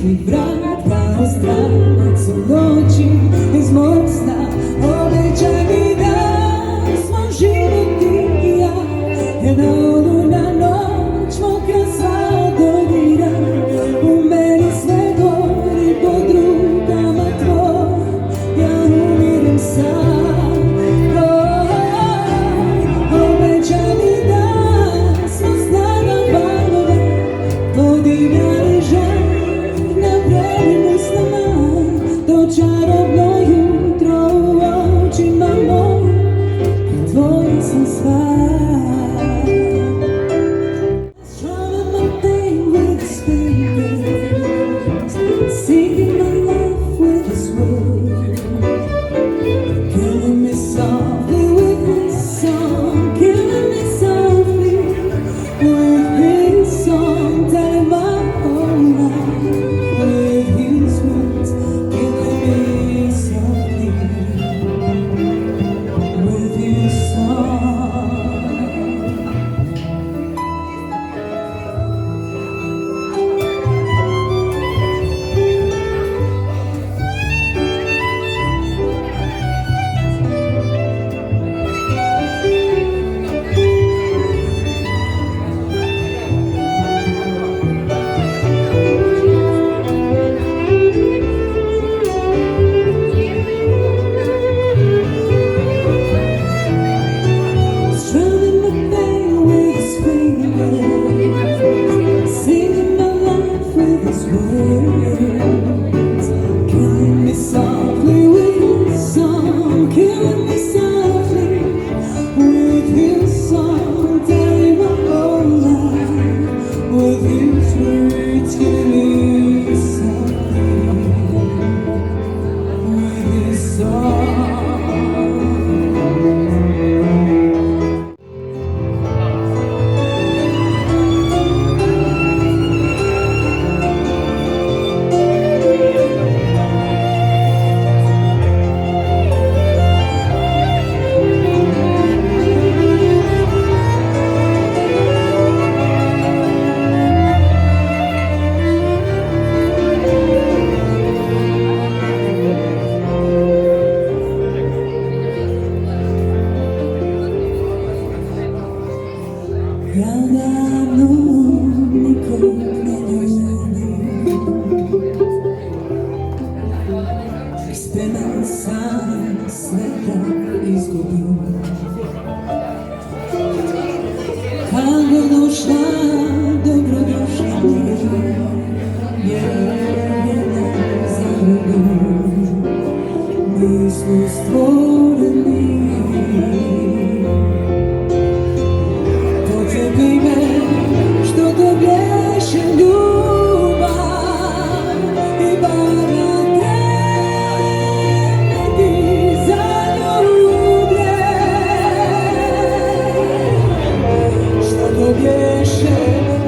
mi vrat kao stranac u noći iz mog sna. Obećaj mi da smo život ti i ja, jedna olujna noć mokra sva dodira. U meni sve gori pod rukama tvoj, ja umirim sam. Obećaj mi da smo snaga valova podivljali žar na vremenu s nama. To čarobno jutro u očima mojim, tvoj sam sva. Singing my life with his word, killing me softly with his song, killing me softly with his song, telling my whole life with his words, killing me softly with his song. Singing my life with his words, killing me softly with his song, killing me softly with his song, telling my whole life with his words, killing me softly with his song. Ja davno nikog ne ljubim, spreman sam sve da izgubim. Kad god došla, dobro došla mi, jedna za drugom, mi smo stvoreni. Potrjebi me što dobješe ljubav i bar na tremeti za ljublje.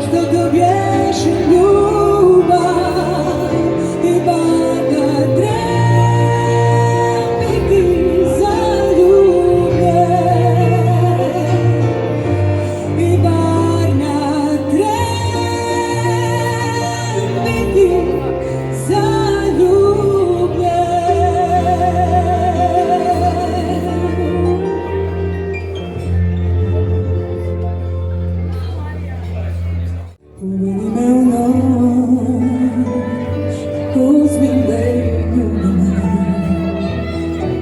Što dobješe ljubav i bar na tremeti za ljublje. I bar na tremeti za ljublje. Uvedi me u noć, uzmi me ljubavno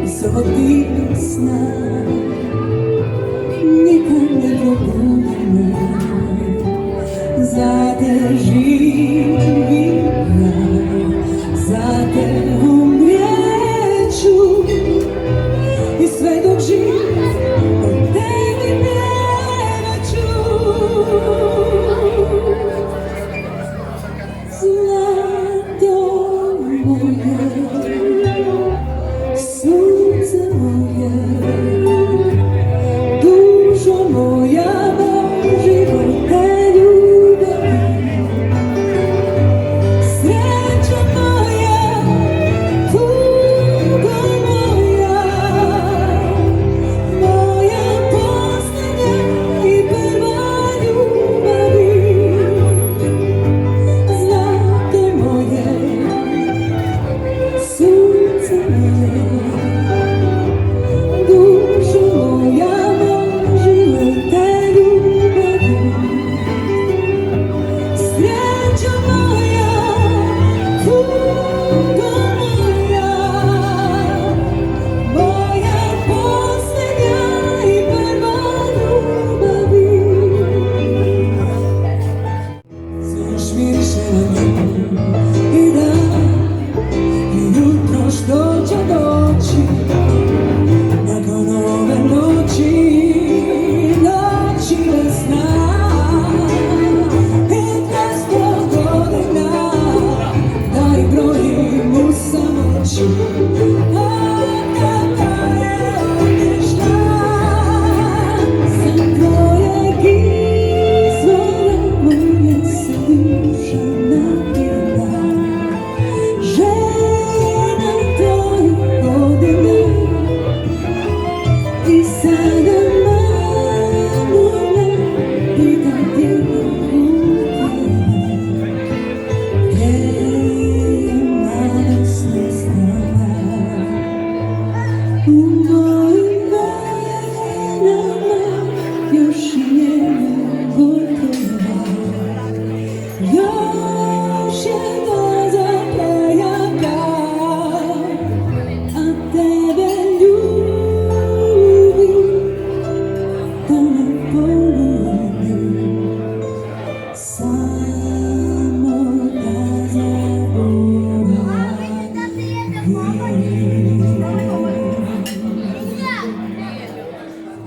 iz ovog divnog sna. Nikad ne probudi me, za te živim ja, za te umrijeću i sve dok živim o tebi pjevat ću. Zlato moje, sunce moje, Zulu